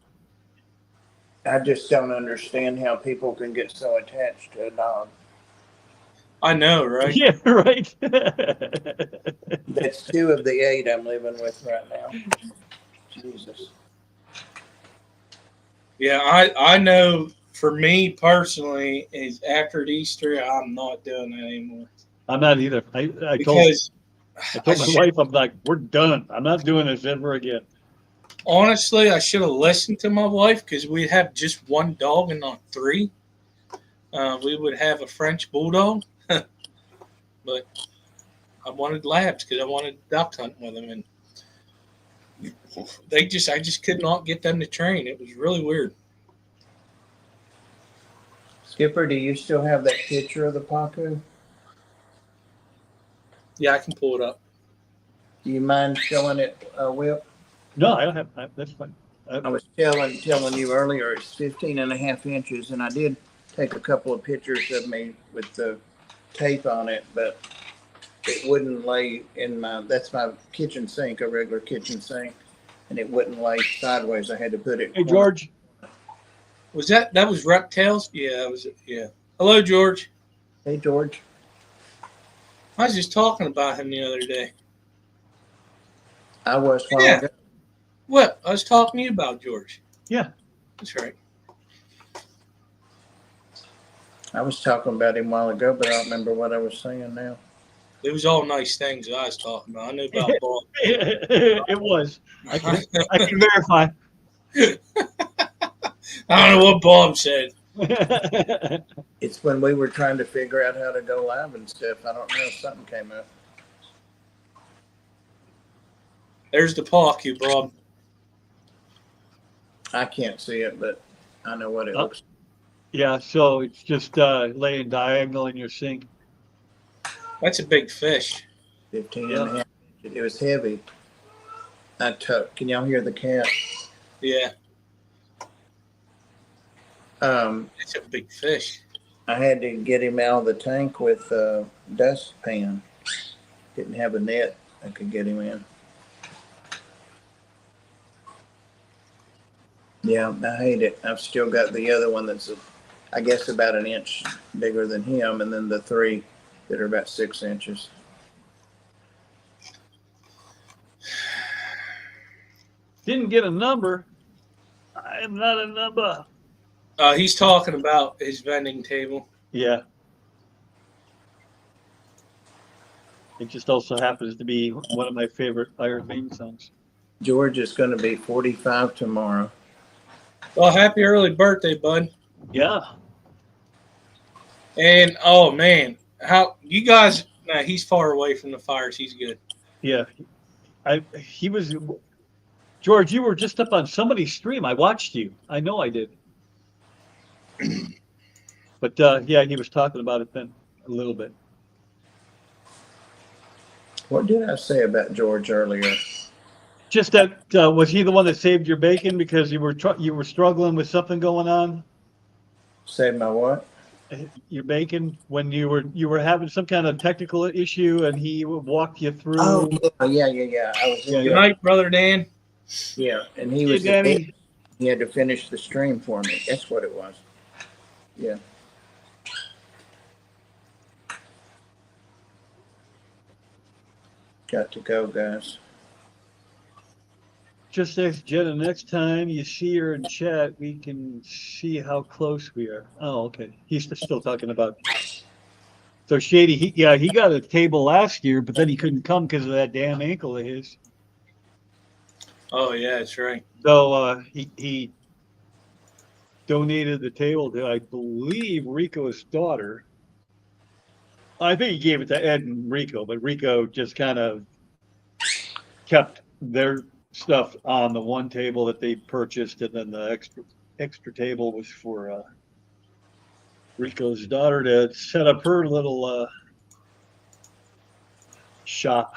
B: I just don't understand how people can get so attached to a dog.
C: I know, right?
A: yeah, right.
B: That's 2 of the 8 I'm living with right now. Jesus.
C: Yeah, I know. For me personally, is after Easter, I'm not doing that anymore
A: I'm not either. I told
C: because
A: I
C: I
A: told my
C: should
A: wife, I'm like, we're done. I'm not doing this ever again.
C: honestly I should have listened to my wife because we have just one dog and not three. We would have a French bulldog, but I wanted labs because I wanted duck hunting with them, and I just could not get them to train. It was really weird.
B: Skipper, do you still have that picture of the Pacu?
C: Yeah, I can pull it up.
B: Do you mind showing it, Will?
A: No, I don't have. That's fine.
B: I was telling you earlier, it's 15.5 inches, and I did take a couple of pictures of me with the tape on it, but it wouldn't lay that's my kitchen sink, a regular kitchen sink, and it wouldn't lay sideways. I had to put it.
A: Hey, George.
C: Was that was Reptiles? Yeah, it was. Yeah. Hello, George.
B: Hey, George.
C: I was just talking about him the other day.
B: I was while
C: Yeah.
B: ago.
C: What? I was talking to you about George.
A: Yeah.
C: That's right.
B: I was talking about him a while ago, but I don't remember what I was saying now.
C: It was all nice things that I was talking about. I knew about Bob.
A: It was. I can verify.
C: I don't know what Bob said.
B: It's when we were trying to figure out how to go live and stuff. I don't know if something came up.
C: There's the Pacu, Bob.
B: I can't see it, but I know what it looks like.
A: Yeah, so it's just laying diagonal in your sink.
C: That's a big fish.
B: 15 and a half. It was heavy. Can y'all hear the cat?
C: Yeah,
B: Um,
C: it's a big fish.
B: I had to get him out of the tank with a dustpan. Didn't have a net I could get him in. Yeah, I hate it. I've still got the other one that's, I guess, about an inch bigger than him, and then the three that are about 6 inches.
A: Didn't get a number. I am not a number.
C: He's talking about his vending table.
A: Yeah. It just also happens to be one of my favorite Iron Maiden songs.
B: George is going to be 45 tomorrow.
C: Well, happy early birthday, bud.
A: Yeah.
C: And oh man, how you guys? Nah, he's far away from the fires. He's good.
A: Yeah. He was George, you were just up on somebody's stream. I watched you. I know I did. But yeah, he was talking about it then a little bit.
B: What did I say about George earlier?
A: Just that was he the one that saved your bacon because you were struggling with something going on?
B: Say my what?
A: Your bacon when you were having some kind of technical issue and he walked you through.
B: Oh, yeah. I was in
A: Yeah,
C: Good night, brother Dan.
B: Yeah, and he
A: Hey,
B: was
A: Danny.
B: he had to finish the stream for me. That's what it was. Yeah. Got to go, guys.
A: Just ask Jenna next time you see her in chat, we can see how close we are. Oh, okay. He's still talking about. So Shady, he got a table last year, but then he couldn't come because of that damn ankle of his.
C: Oh yeah, that's right.
A: So he donated the table to, I believe, Rico's daughter. I think he gave it to Ed and Rico, but Rico just kind of kept their stuff on the one table that they purchased, and then the extra table was for Rico's daughter to set up her little shop.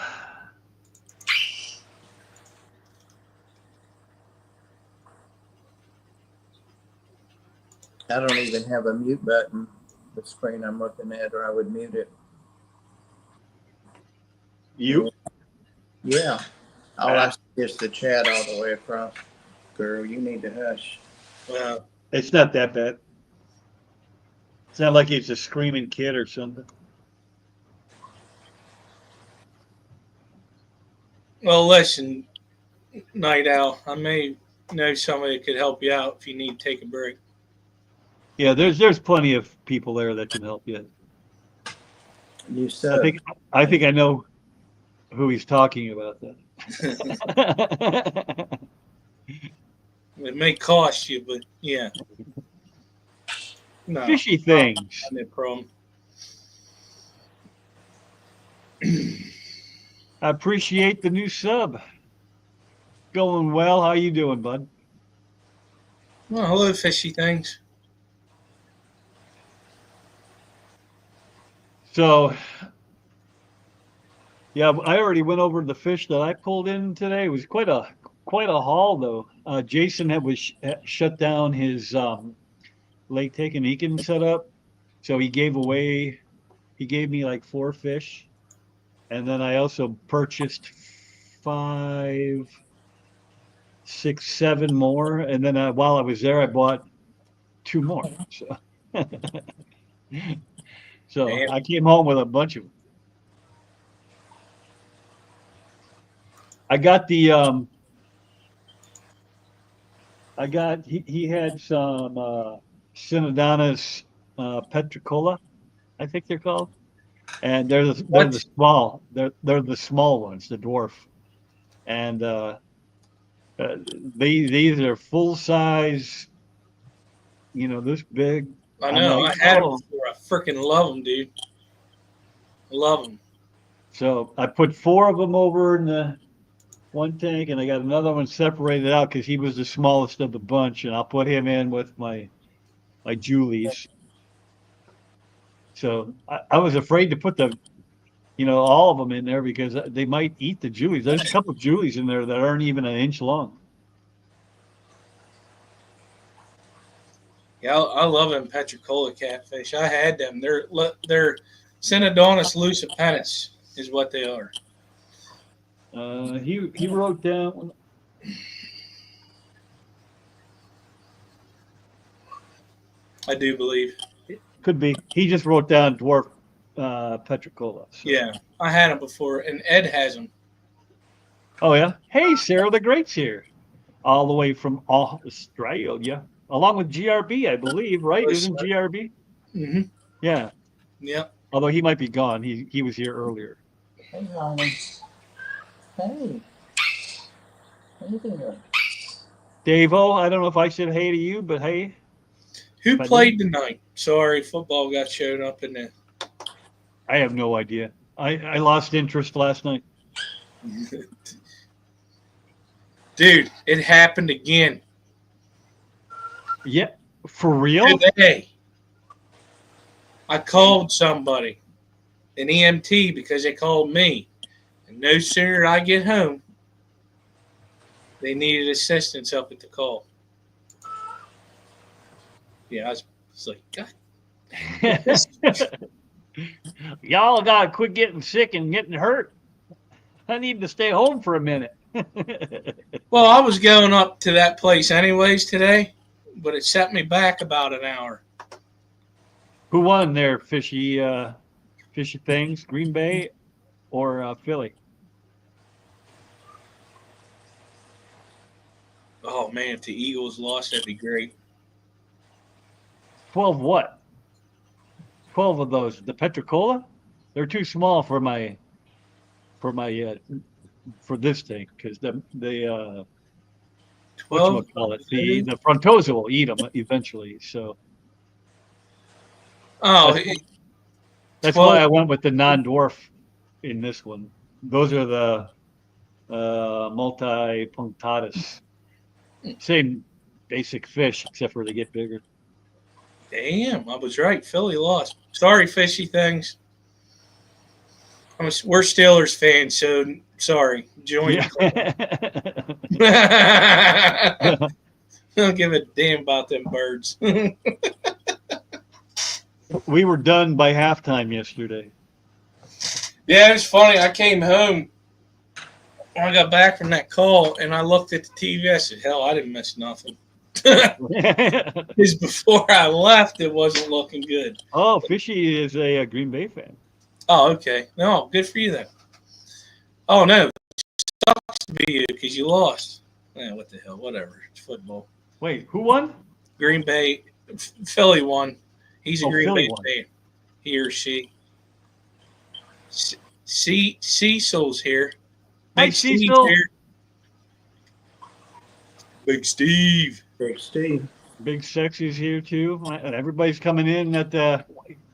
B: I don't even have a mute button. The screen I'm looking at, or I would mute it.
A: You?
B: Yeah. All I see is the chat all the way across. Girl, you need to hush.
C: Well,
A: It's not that bad. It's not like he's a screaming kid or something.
C: well, listen, Night Owl. I may know somebody that could help you out if you need to take a break.
A: Yeah, there's plenty of people there that can help you.
B: You said
A: I think I know who he's talking about. Then.
C: It may cost you, but yeah. No,
A: Fishy things.
C: no problem.
A: I appreciate the new sub. Going well. How you doing, bud?
C: Well, hello, fishy things.
A: So, yeah, I already went over the fish that I pulled in today. It was quite a haul, though. Jason was shut down his Lake Takenakan setup, so he gave me like 4 fish, and then I also purchased 5, 6, 7 more, and then while I was there, I bought 2 more. So
C: Damn.
A: I came home with a bunch of them. I got the he had some Synodontis petricola, I think they're called, and they're the small ones, the dwarf, and these are full size, this big.
C: I know.
A: Like,
C: I had them before. I freaking love them, dude. I love them.
A: So I put 4 of them over in the one tank, and I got another one separated out because he was the smallest of the bunch, and I'll put him in with my Julies. So I was afraid to put all of them in there because they might eat the Julies. There's a couple of Julies in there that aren't even an inch long.
C: Yeah, I love them petricola catfish. I had them. They're Synodontis lucipennis is what they are.
A: He wrote down.
C: I do believe.
A: Could be. He just wrote down dwarf Petricola. So.
C: Yeah, I had them before, and Ed has them.
A: Oh yeah. Hey, Sarah the Great's here, all the way from Australia, along with GRB, I believe. Right? Isn't GRB?
C: Mm-hmm.
A: Yeah.
C: Yep.
A: Although he might be gone. He was here earlier.
B: Hey, Lonnie. Hey. How you doing?
A: Dave-O, I don't know if I said hey to you, but hey.
C: Who
A: If I
C: played tonight? Sorry, football got shown up in there.
A: I have no idea. I lost interest last night.
C: Dude, it happened again
A: Yeah. For real?
C: today. I called somebody, an EMT, because they called me. And no sooner did I get home, they needed assistance up at the call. Yeah, I was like, God.
A: Y'all gotta quit getting sick and getting hurt. I need to stay home for a minute.
C: Well, I was going up to that place anyways today, but it set me back about an hour.
A: Who won there, fishy things? Green Bay or Philly?
C: Oh man, if the Eagles lost, that'd be great.
A: 12 what? 12 of those. The Petricola? They're too small for my for this thing because the
C: 12.
A: the Frontosa will eat them eventually. So
C: Oh,
A: that's
C: 12.
A: why I went with the non-dwarf in this one. Those are the multi-punctatus. Same basic fish, except for they get bigger.
C: Damn, I was right. Philly lost. Sorry, fishy things. We're Steelers fans, so sorry. Join
A: Yeah.
C: the I don't give a damn about them birds.
A: We were done by halftime yesterday.
C: Yeah, it was funny. I came home. I got back from that call, and I looked at the TV. I said, hell, I didn't miss nothing. Because before I left, it wasn't looking good.
A: Oh, Fishy is a Green Bay fan.
C: Oh, okay. No, good for you then. Oh, no. Sucks to be you because you lost. Yeah, what the hell? Whatever. It's football.
A: Wait, who won?
C: Green Bay. Philly won. He's a Green
A: Philly
C: Bay
A: won.
C: fan. He or she. Cecil's here.
A: Hi,
C: Big Steve's
A: Cecil.
C: here. Big Steve.
B: Big Steve.
A: Big Sexy's here too. And everybody's coming in at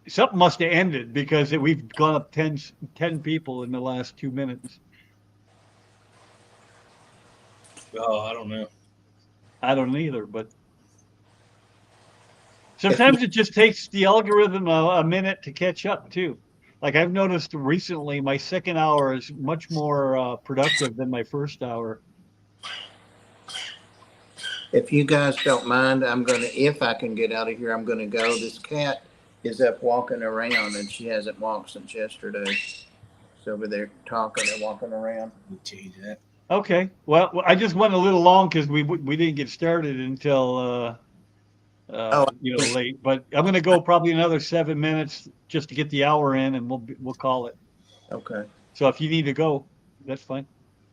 A: something must have ended because we've gone up 10 people in the last 2 minutes.
C: Oh, I don't know.
A: I don't either, but sometimes it just takes the algorithm a minute to catch up too. Like I've noticed recently, my second hour is much more productive than my first hour.
B: If you guys don't mind, if I can get out of here, I'm gonna go. This cat is up walking around and she hasn't walked since yesterday. She's over there talking and walking around.
C: We'll change that.
A: Okay. Well, I just went a little long because we didn't get started until late. But I'm going to go probably another 7 minutes just to get the hour in, and we'll call it.
B: Okay.
A: So if you need to go, that's fine.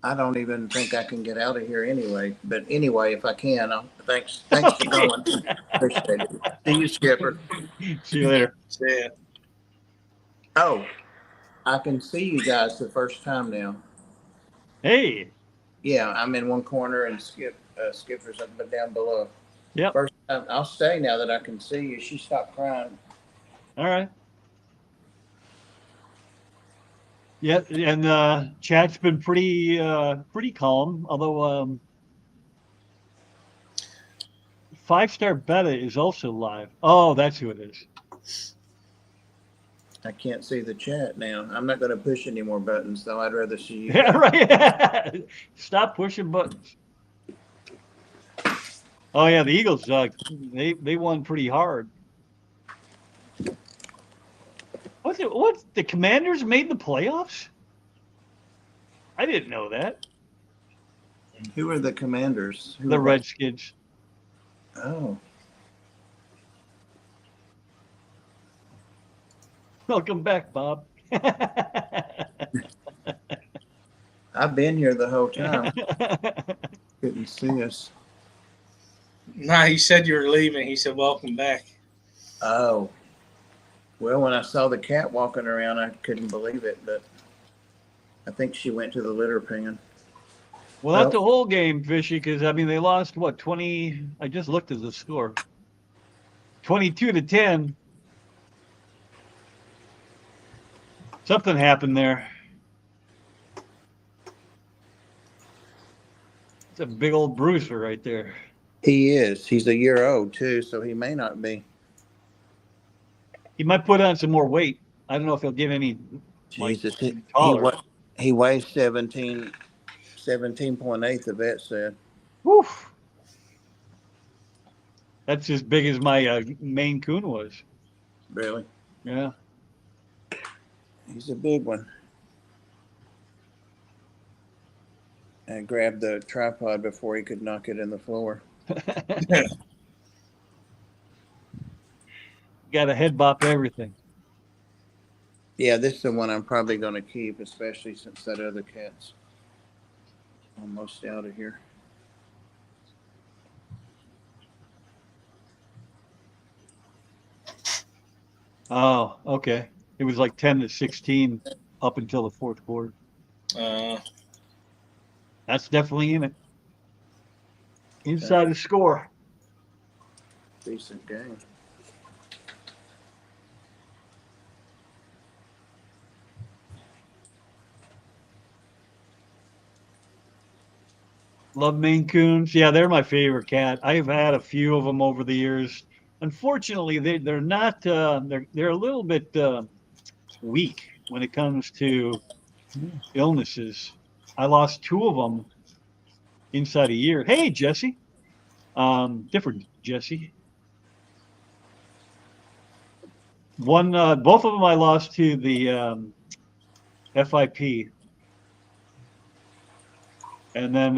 B: I don't even think I can get out of here anyway. But anyway, if I can, thanks for going. Appreciate it. See you, Skipper.
A: See you later.
C: Yeah.
B: Oh, I can see you guys the first time now.
A: Hey.
B: Yeah, I'm in one corner and Skipper's up and down below.
A: Yep.
B: First time. I'll stay now that I can see you. She stopped crying.
A: All right. Yeah, and chat's been pretty calm. Although 5-Star Beta is also live. Oh, that's who it is.
B: I can't see the chat now. I'm not going to push any more buttons, though. I'd rather see you.
A: Yeah, right. Stop pushing buttons. Oh yeah, the Eagles. They won pretty hard. What? The Commanders made the playoffs? I didn't know that.
B: Who are the Commanders?
A: The Redskins.
B: Oh.
A: Welcome back, Bob.
B: I've been here the whole time. Couldn't see us.
C: Nah, he said you were leaving. He said, "Welcome back."
B: Oh. Well, when I saw the cat walking around, I couldn't believe it, but I think she went to the litter pen.
A: Well, that's the whole game, Fishy, because I mean they lost what 20. I just looked at the score. 22-10. Something happened there. It's a big old bruiser right there.
B: He is. He's a year old, too, so he may not be.
A: He might put on some more weight. I don't know if he'll get any
B: Jesus.
A: taller.
B: He weighs 17.8, the vet said.
A: Woof. That's as big as my Maine Coon was.
B: Really?
A: Yeah.
B: He's a big one. I grabbed the tripod before he could knock it in the floor.
A: Got a head bop everything.
B: Yeah, this is the one I'm probably going to keep, especially since that other cat's almost out of here.
A: Oh, okay. It was like 10-16 up until the fourth quarter. That's definitely in it. Inside the score.
B: Decent game.
A: Love Maine Coons. Yeah, they're my favorite cat. I've had a few of them over the years. Unfortunately, they're not. They're a little bit weak when it comes to illnesses. I lost 2 of them inside a year. Hey, Jesse. Different Jesse. Both of them I lost to the FIP. And then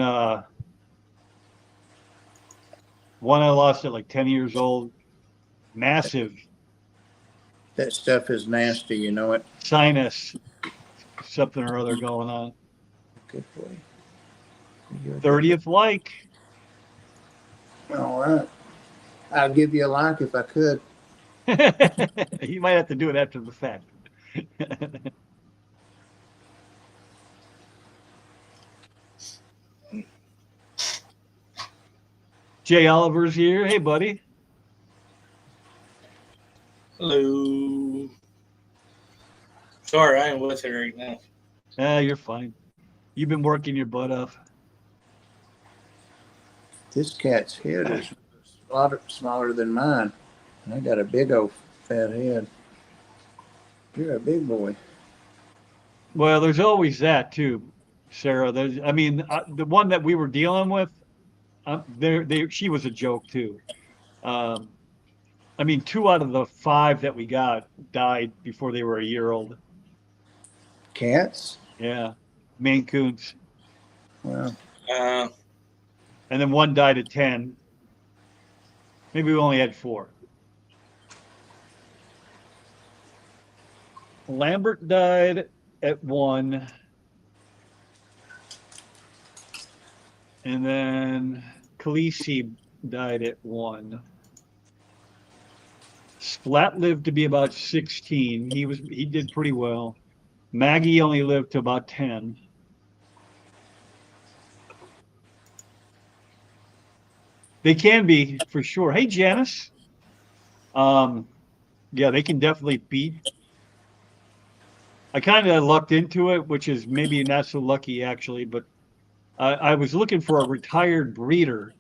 A: one I lost at like 10 years old. Massive
B: That stuff is nasty, you know it.
A: sinus, something or other going on.
B: Good boy.
A: 30th like.
B: All right. I'll give you a like if I could.
A: You might have to do it after the fact. Jay Oliver's here. Hey, buddy.
C: Hello. Sorry, I ain't with her right now.
A: You're fine. You've been working your butt off.
B: This cat's head is a lot smaller than mine. And I got a big old fat head. You're a big boy.
A: Well, there's always that too, Sarah. The one that we were dealing with, she was a joke too. 2 out of the 5 that we got died before they were a year old.
B: Cats?
A: Yeah, Maine Coons.
B: Wow.
A: And then 1 died at 10. Maybe we only had 4. Lambert died at 1. And then Khaleesi died at 1. Splat lived to be about 16. He did pretty well. Maggie only lived to about 10. They can be for sure. Hey, Janice. Yeah, they can definitely beat. I kind of lucked into it, which is maybe not so lucky actually, but I was looking for a retired breeder,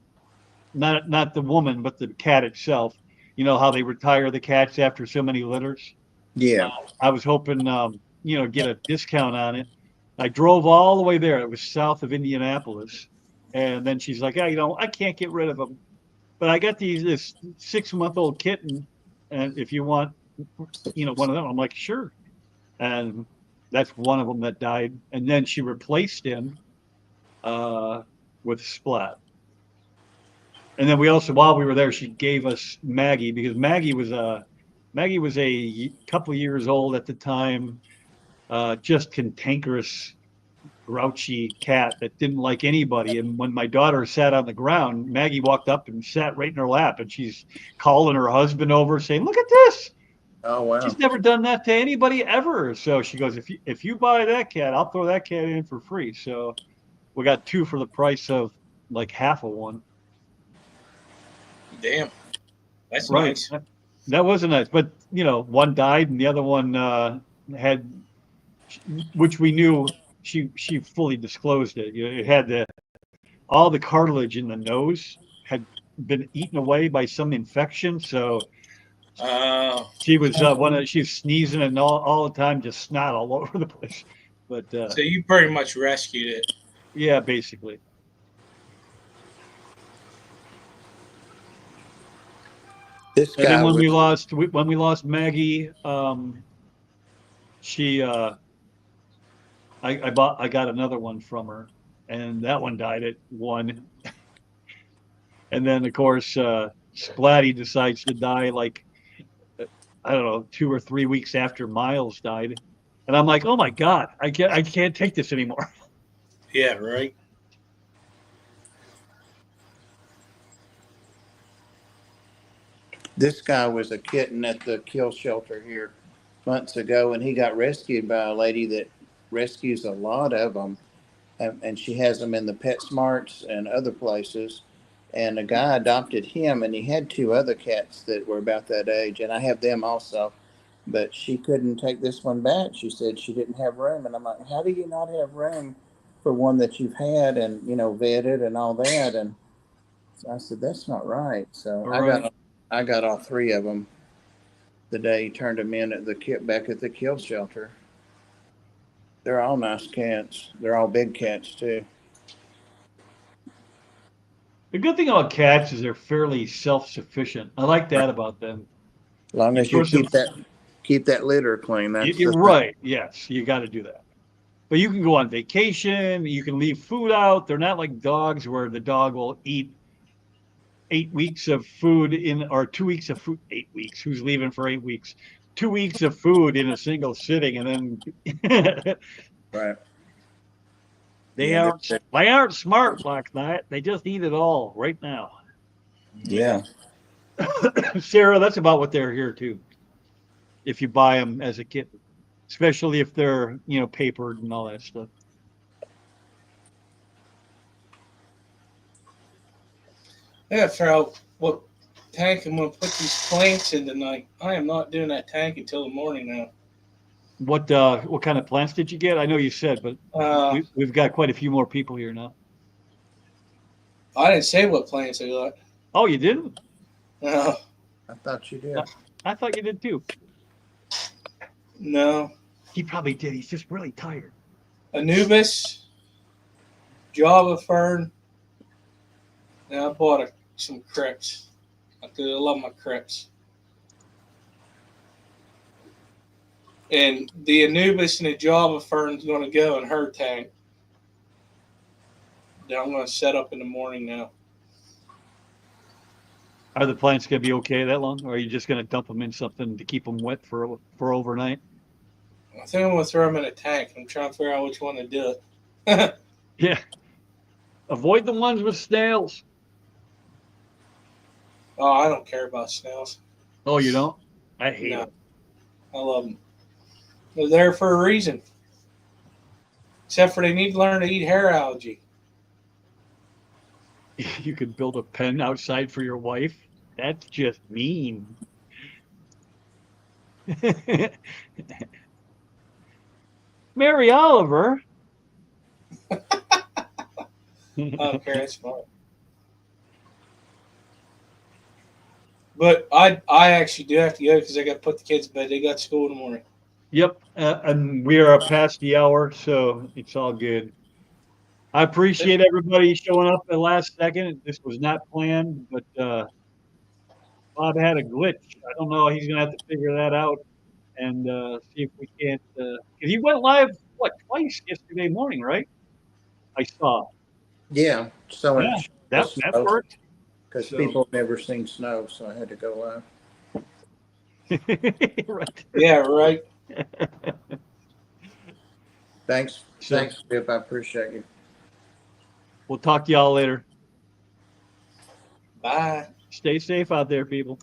A: not the woman, but the cat itself. You know how they retire the cats after so many litters?
B: Yeah.
A: I was hoping, get a discount on it. I drove all the way there. It was south of Indianapolis. And then she's like, I can't get rid of them. But I got this 6-month-old kitten. And if you want, one of them, I'm like, sure. And that's one of them that died. And then she replaced him with Splat. And then we also, while we were there, she gave us Maggie because Maggie Maggie was a couple years old at the time, just cantankerous, grouchy cat that didn't like anybody. And when my daughter sat on the ground, Maggie walked up and sat right in her lap, and she's calling her husband over, saying, "Look at this."
B: Oh, wow.
A: She's never done that to anybody ever. So she goes, if you buy that cat, I'll throw that cat in for free. So we got two for the price of like half of one.
C: Damn. That's
A: Right.
C: nice.
A: That wasn't nice. But, one died and the other one had, which we knew she fully disclosed it. It had all the cartilage in the nose had been eaten away by some infection. So she was she was sneezing and all the time, just snot all over the place. But
C: so you pretty much rescued it.
A: yeah, basically.
B: This
A: And
B: guy
A: then when
B: was,
A: we lost Maggie, she I got another one from her, and that one died at 1. And then of course Splatty decides to die like I don't know 2 or 3 weeks after Miles died, and I'm like, oh my God, I can't take this anymore.
C: Yeah, right.
B: this guy was a kitten at the kill shelter here months ago, and he got rescued by a lady that rescues a lot of them, and she has them in the PetSmarts and other places. And a guy adopted him, and he had two other cats that were about that age, and I have them also. But she couldn't take this one back. She said she didn't have room, and I'm like, how do you not have room for one that you've had and vetted and all that? And so I said that's not right. So
A: Right.
B: I got all three of them the day he turned them in at back at the kill shelter. They're all nice cats. They're all big cats too.
A: The good thing about cats is they're fairly self-sufficient. I like that about them.
B: As long as you
A: Of course,
B: keep that litter clean. That's
A: You're
B: the
A: right. Yes, you got to do that. But you can go on vacation. You can leave food out. They're not like dogs where the dog will eat 8 weeks of food or 2 weeks of food. 8 weeks. Who's leaving for 8 weeks? 2 weeks of food in a single sitting, and then
B: right.
A: they
B: Yeah,
A: aren't smart like that. They just eat it all right now.
B: Yeah.
A: Sarah, that's about what they're here too. If you buy them as a kitten, especially if they're papered and all that stuff.
C: I gotta figure out what tank I'm gonna put these plants in tonight. I am not doing that tank until the morning now.
A: What kind of plants did you get? I know you said, but we've got quite a few more people here now.
C: I didn't say what plants I got.
A: Oh, you didn't?
C: No.
B: I thought you did.
A: I thought you did too.
C: No.
A: He probably did. He's just really tired.
C: Anubis, Java fern. Now I bought some crepes. I love my crepes. And the Anubis and the Java fern's going to go in her tank. That I'm going to set up in the morning now.
A: Are the plants going to be okay that long, or are you just going to dump them in something to keep them wet for overnight?
C: I think I'm going to throw them in a tank. I'm trying to figure out which one to do it.
A: Yeah. Avoid the ones with snails.
C: Oh, I don't care about snails.
A: Oh, you don't? I hate them.
C: I love them. They're there for a reason. Except for they need to learn to eat hair algae.
A: You could build a pen outside for your wife. That's just mean. Mary Oliver.
C: I don't care. It's fine. But I actually do have to go because I got to put the kids to bed. They got school in the morning.
A: Yep, and we are past the hour, so it's all good. I appreciate everybody showing up at the last second. This was not planned, but Bob had a glitch. I don't know. He's going to have to figure that out and see if we can't. Because he went live, twice yesterday morning, right? I saw.
B: Yeah. So
A: Yeah, that worked.
B: because people have never seen snow, so I had to go live.
A: Right.
C: Yeah, right.
B: Thanks,
A: So-
B: thanks, Skip. I appreciate you.
A: We'll talk to y'all later.
C: Bye.
A: Stay safe out there, people.